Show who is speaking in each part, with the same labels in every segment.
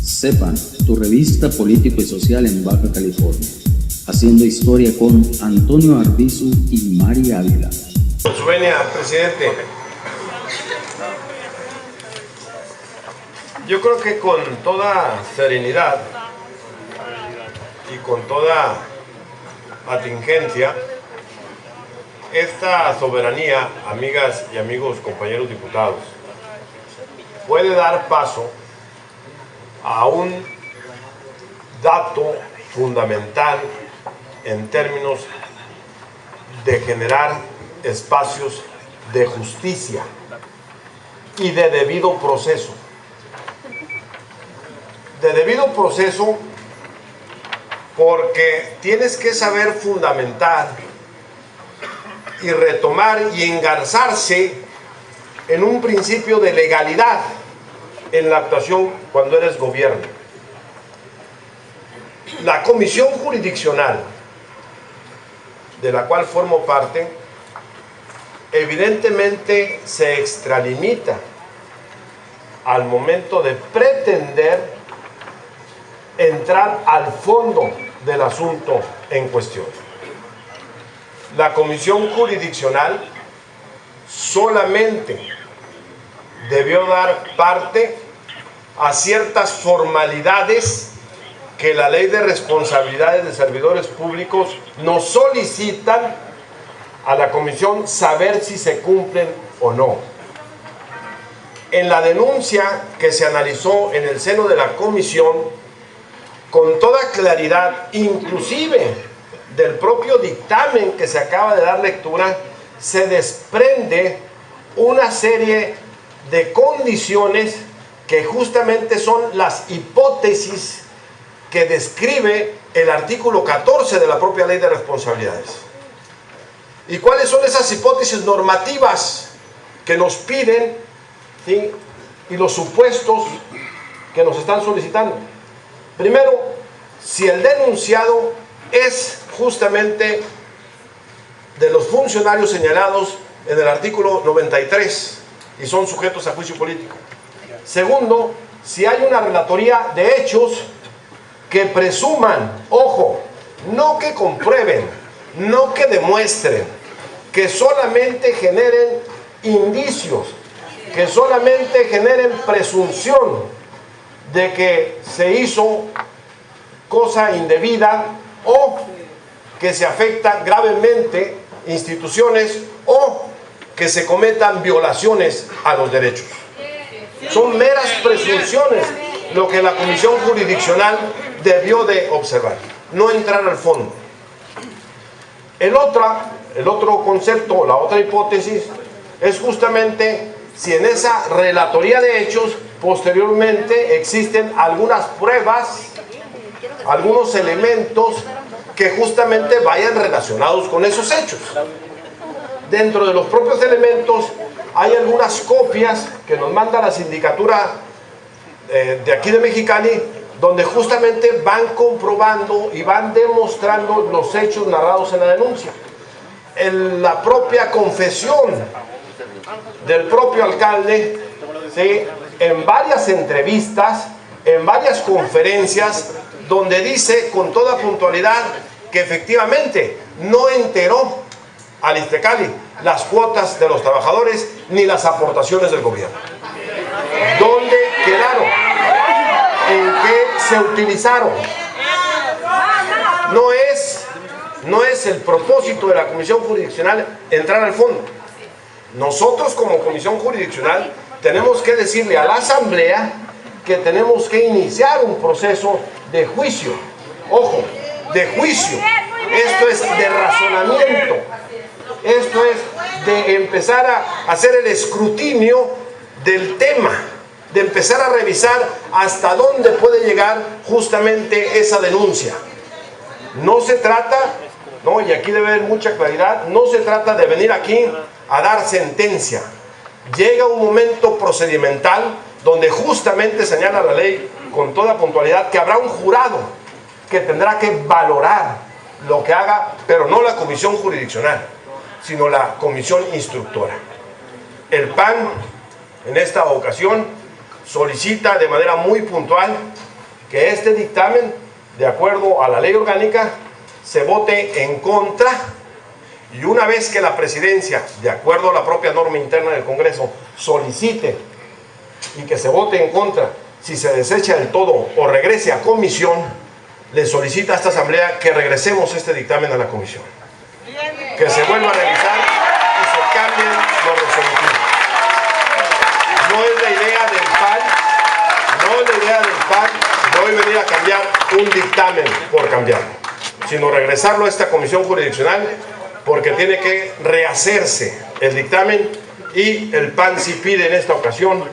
Speaker 1: Sepan, tu revista político y social en Baja California. Haciendo historia con Antonio Arbizu y Mari Ávila.
Speaker 2: Su venia, presidente. Yo creo que con toda serenidad y con toda atingencia, esta soberanía, amigas y amigos, compañeros diputados, puede dar paso a un dato fundamental en términos de generar espacios de justicia y de debido proceso. De debido proceso porque tienes que saber fundamentar y retomar y engarzarse en un principio de legalidad en la actuación cuando eres gobierno. La comisión jurisdiccional, de la cual formo parte, evidentemente se extralimita al momento de pretender entrar al fondo del asunto en cuestión. La comisión jurisdiccional solamente debió dar parte a ciertas formalidades que la Ley de Responsabilidades de Servidores Públicos nos solicitan a la comisión saber si se cumplen o no. En la denuncia que se analizó en el seno de la comisión, con toda claridad, inclusive del propio dictamen que se acaba de dar lectura, se desprende una serie de condiciones que justamente son las hipótesis que describe el artículo 14 de la propia Ley de Responsabilidades. ¿Y cuáles son esas hipótesis normativas que nos piden, ¿sí? Y los supuestos que nos están solicitando? Primero, si el denunciado es justamente de los funcionarios señalados en el artículo 93 y son sujetos a juicio político. Segundo, si hay una relatoría de hechos que presuman, ojo, no que comprueben, no que demuestren, que solamente generen indicios, que solamente generen presunción de que se hizo cosa indebida o que se afecta gravemente instituciones o que se cometan violaciones a los derechos. Son meras presunciones lo que la comisión jurisdiccional debió de observar, no entrar al fondo. El otro concepto, la otra hipótesis, es justamente si en esa relatoría de hechos posteriormente existen algunas pruebas, algunos elementos que justamente vayan relacionados con esos hechos. Dentro de los propios elementos hay algunas copias que nos manda la sindicatura de aquí de Mexicali, donde justamente van comprobando y van demostrando los hechos narrados en la denuncia. En la propia confesión del propio alcalde, ¿sí? En varias entrevistas, en varias conferencias, donde dice con toda puntualidad que efectivamente no enteró al Iztecali las cuotas de los trabajadores ni las aportaciones del gobierno. ¿Dónde quedaron? ¿En qué se utilizaron? No es el propósito de la comisión jurisdiccional entrar al fondo. Nosotros como comisión jurisdiccional tenemos que decirle a la asamblea que tenemos que iniciar un proceso de juicio. Ojo, de juicio. Esto es de razonamiento. Esto es de empezar a hacer el escrutinio del tema, de empezar a revisar hasta dónde puede llegar justamente esa denuncia. No se trata, ¿no? Y aquí debe haber mucha claridad, no se trata de venir aquí a dar sentencia. Llega un momento procedimental donde justamente señala la ley con toda puntualidad que habrá un jurado que tendrá que valorar lo que haga, pero no la comisión jurisdiccional, sino la comisión instructora. El PAN en esta ocasión solicita de manera muy puntual que este dictamen, de acuerdo a la ley orgánica, se vote en contra, y una vez que la presidencia, de acuerdo a la propia norma interna del Congreso, solicite y que se vote en contra, si se desecha del todo o regrese a comisión, le solicita a esta asamblea que regresemos este dictamen a la comisión, que se vuelva a revisar y se cambien los resolutivos. No es la idea del PAN, no es la idea del PAN de hoy venir a cambiar un dictamen por cambiarlo, sino regresarlo a esta comisión jurisdiccional, porque tiene que rehacerse el dictamen, y el PAN sí pide en esta ocasión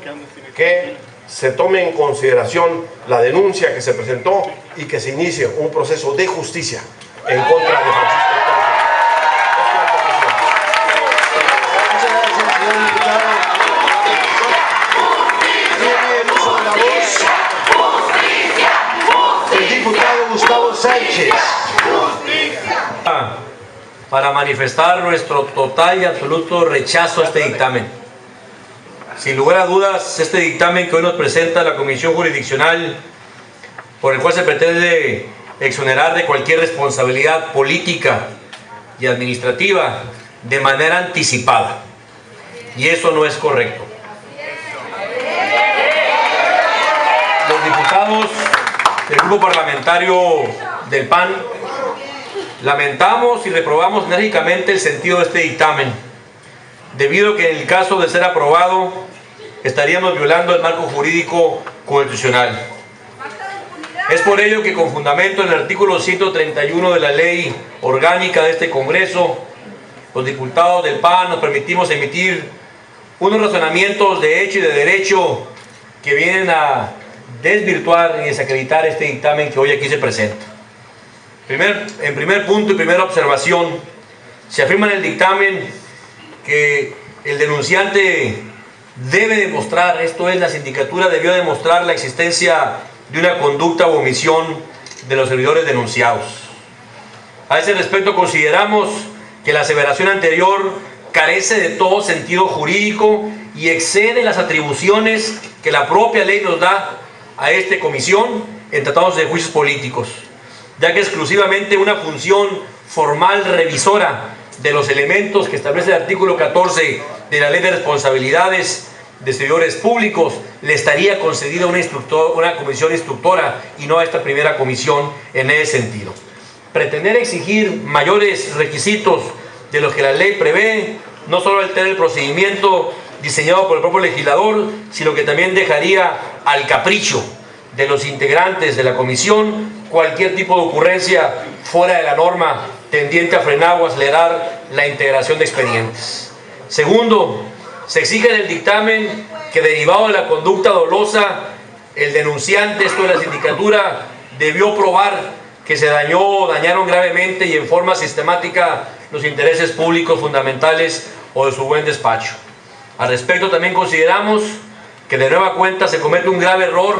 Speaker 2: que se tome en consideración la denuncia que se presentó y que se inicie un proceso de justicia en contra de Francisco Torres.
Speaker 3: Muchas gracias, señor diputado. Tiene el uso de la voz el diputado Gustavo Sánchez.
Speaker 4: Para manifestar nuestro total y absoluto rechazo a este dictamen. Sin lugar a dudas, este dictamen que hoy nos presenta la Comisión Jurisdiccional, por el cual se pretende exonerar de cualquier responsabilidad política y administrativa de manera anticipada, y eso no es correcto. Los diputados del grupo parlamentario del PAN lamentamos y reprobamos enérgicamente el sentido de este dictamen, debido a que en el caso de ser aprobado estaríamos violando el marco jurídico constitucional. Es por ello que, con fundamento en el artículo 131 de la ley orgánica de este Congreso, los diputados del PAN nos permitimos emitir unos razonamientos de hecho y de derecho que vienen a desvirtuar y desacreditar este dictamen que hoy aquí se presenta. En primer punto y primera observación, se afirma en el dictamen que el denunciante debe demostrar, esto es, la sindicatura debió demostrar la existencia de una conducta o omisión de los servidores denunciados. A ese respecto, consideramos que la aseveración anterior carece de todo sentido jurídico y excede las atribuciones que la propia ley nos da a esta comisión en tratados de juicios políticos, ya que exclusivamente una función formal revisora de los elementos que establece el artículo 14 de la Ley de Responsabilidades de Servidores Públicos le estaría concedida una comisión instructora y no a esta primera comisión en ese sentido. Pretender exigir mayores requisitos de los que la ley prevé no solo altera el procedimiento diseñado por el propio legislador, sino que también dejaría al capricho de los integrantes de la comisión cualquier tipo de ocurrencia fuera de la norma tendiente a frenar o acelerar la integración de expedientes. Segundo, se exige en el dictamen que, derivado de la conducta dolosa, el denunciante, esto de la sindicatura, debió probar que se dañaron gravemente y en forma sistemática los intereses públicos fundamentales o de su buen despacho. Al respecto, también consideramos que de nueva cuenta se comete un grave error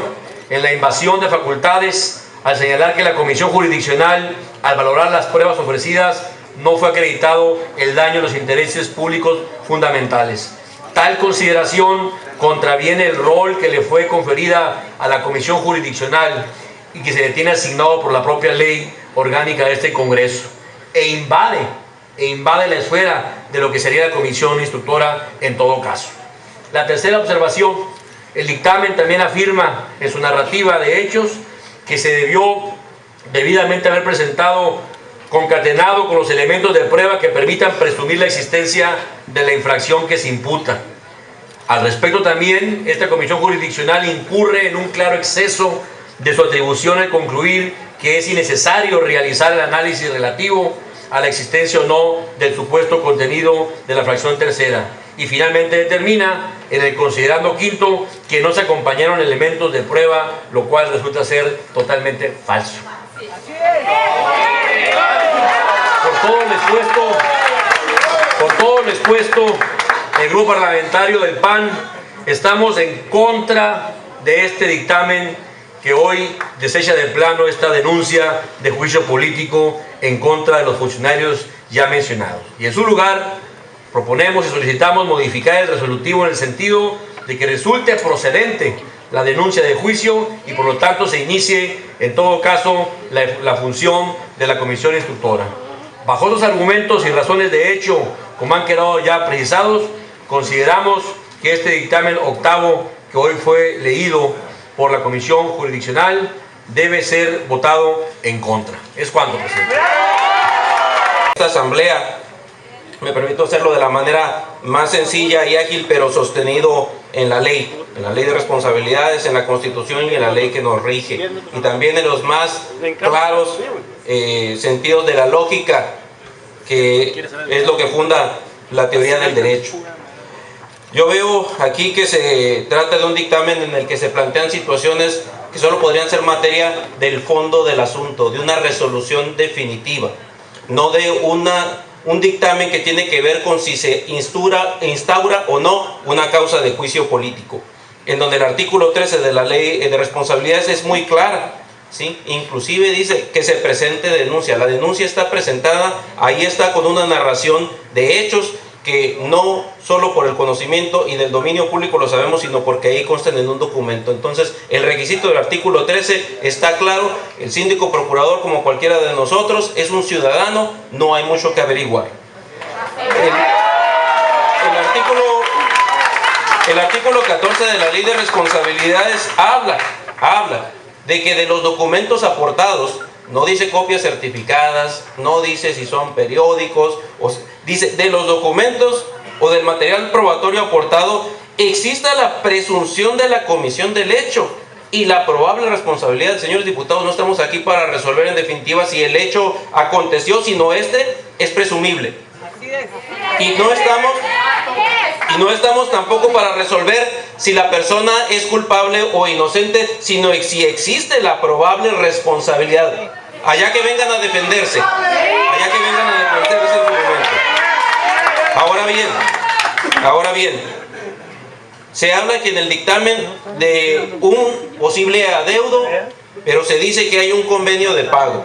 Speaker 4: en la invasión de facultades al señalar que la comisión jurisdiccional, al valorar las pruebas ofrecidas, no fue acreditado el daño a los intereses públicos fundamentales. Tal consideración contraviene el rol que le fue conferida a la comisión jurisdiccional y que se le tiene asignado por la propia ley orgánica de este Congreso, e invade la esfera de lo que sería la comisión instructora en todo caso. La tercera observación: el dictamen también afirma en su narrativa de hechos que se debió debidamente haber presentado concatenado con los elementos de prueba que permitan presumir la existencia de la infracción que se imputa. Al respecto también, esta comisión jurisdiccional incurre en un claro exceso de su atribución al concluir que es innecesario realizar el análisis relativo a la existencia o no del supuesto contenido de la fracción tercera. Y finalmente determina en el considerando quinto que no se acompañaron elementos de prueba, lo cual resulta ser totalmente falso. Por todo lo expuesto, el grupo parlamentario del PAN estamos en contra de este dictamen que hoy desecha de plano esta denuncia de juicio político en contra de los funcionarios ya mencionados. Y en su lugar, proponemos y solicitamos modificar el resolutivo en el sentido de que resulte procedente la denuncia de juicio y por lo tanto se inicie en todo caso la función de la comisión instructora. Bajo los argumentos y razones de hecho, como han quedado ya precisados, consideramos que este dictamen octavo que hoy fue leído por la comisión jurisdiccional debe ser votado en contra. Es cuanto, presidente.
Speaker 5: Esta asamblea, me permito hacerlo de la manera más sencilla y ágil, pero sostenido en la ley de responsabilidades, en la Constitución y en la ley que nos rige, y también en los más claros sentidos de la lógica, que es lo que funda la teoría del derecho. Yo veo aquí que se trata de un dictamen en el que se plantean situaciones que solo podrían ser materia del fondo del asunto, de una resolución definitiva, no de un dictamen que tiene que ver con si se instaura o no una causa de juicio político, en donde el artículo 13 de la ley de responsabilidades es muy clara, ¿sí? Inclusive dice que se presente denuncia. La denuncia está presentada, ahí está con una narración de hechos que no solo por el conocimiento y del dominio público lo sabemos, sino porque ahí constan en un documento. Entonces, el requisito del artículo 13 está claro. El síndico procurador, como cualquiera de nosotros, es un ciudadano, no hay mucho que averiguar. El artículo 14 de la ley de responsabilidades habla de que de los documentos aportados, no dice copias certificadas, no dice si son periódicos, dice de los documentos o del material probatorio aportado, exista la presunción de la comisión del hecho y la probable responsabilidad. Señores diputados, no estamos aquí para resolver en definitiva si el hecho aconteció, sino este es presumible. Y no estamos tampoco para resolver si la persona es culpable o inocente, sino si existe la probable responsabilidad. Allá que vengan a defenderse. Allá que vengan a defenderse en su momento. Ahora bien, se habla que en el dictamen de un posible adeudo, pero se dice que hay un convenio de pago.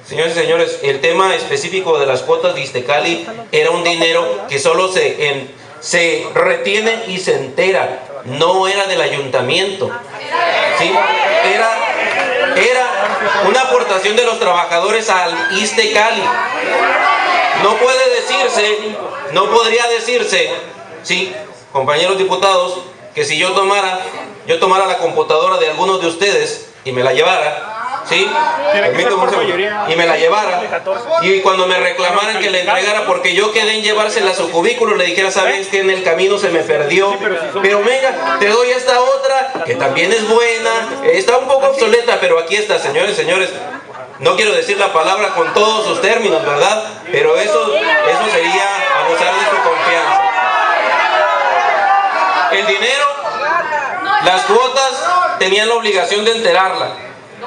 Speaker 5: Señores y señores, el tema específico de las cuotas de Iztecali era un dinero que solo se retiene y se entera, no era del ayuntamiento, ¿sí? Era una aportación de los trabajadores al Iztecali. No podría decirse, sí, compañeros diputados, que si yo tomara la computadora de algunos de ustedes y me la llevara, ¿sí? Y me la llevara, y cuando me reclamaran que le entregara porque yo quedé en llevársela a su cubículo, le dijera, sabes que en el camino se me perdió, pero venga, te doy esta otra que también es buena, está un poco obsoleta, pero aquí está. Señores, no quiero decir la palabra con todos sus términos, ¿verdad? Pero eso sería abusar de su confianza. El dinero, las cuotas tenían la obligación de enterarla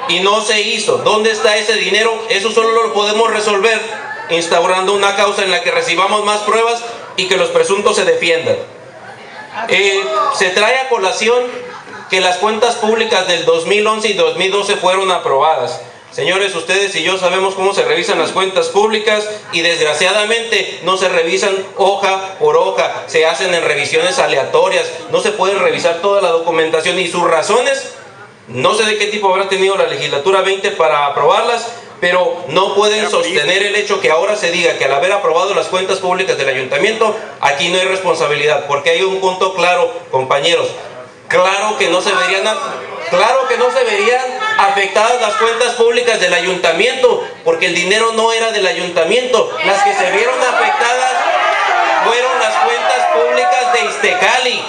Speaker 5: y no se hizo. ¿Dónde está ese dinero? Eso solo lo podemos resolver instaurando una causa en la que recibamos más pruebas y que los presuntos se defiendan. Se trae a colación que las cuentas públicas del 2011 y 2012 fueron aprobadas. Señores, ustedes y yo sabemos cómo se revisan las cuentas públicas y desgraciadamente no se revisan hoja por hoja, se hacen en revisiones aleatorias, no se puede revisar toda la documentación y sus razones, no sé de qué tipo habrá tenido la legislatura 20 para aprobarlas, pero no pueden sostener el hecho que ahora se diga que al haber aprobado las cuentas públicas del ayuntamiento, aquí no hay responsabilidad, porque hay un punto claro, compañeros. Claro que no se verían afectadas las cuentas públicas del ayuntamiento, porque el dinero no era del ayuntamiento. Las que se vieron afectadas fueron las cuentas públicas de Iztecali.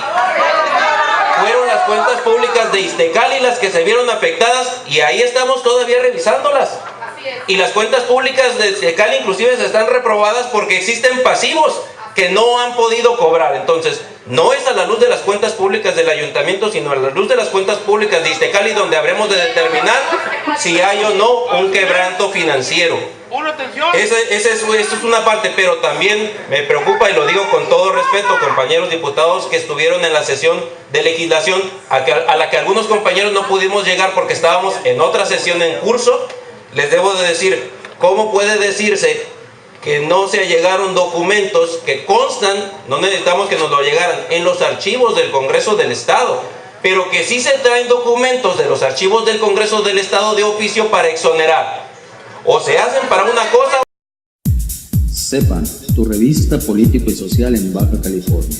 Speaker 5: Fueron las cuentas públicas de Iztecali las que se vieron afectadas y ahí estamos todavía revisándolas. Y las cuentas públicas de Iztecali inclusive se están reprobadas porque existen pasivos que no han podido cobrar. Entonces, no es a la luz de las cuentas públicas del ayuntamiento, sino a la luz de las cuentas públicas de Iztecali donde habremos de determinar si hay o no un quebranto financiero. Esa es una parte, pero también me preocupa, y lo digo con todo respeto, compañeros diputados que estuvieron en la sesión de legislación, a la que algunos compañeros no pudimos llegar porque estábamos en otra sesión en curso. Les debo de decir, ¿cómo puede decirse que no se llegaron documentos que constan, no necesitamos que nos lo llegaran, en los archivos del Congreso del Estado? pero que sí se traen documentos de los archivos del Congreso del Estado de oficio para exonerar. O se hacen para una cosa.
Speaker 1: Sepan, tu revista político y social en Baja California.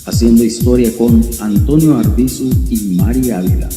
Speaker 1: Haciendo historia con Antonio Arbizu y Mari Ávila.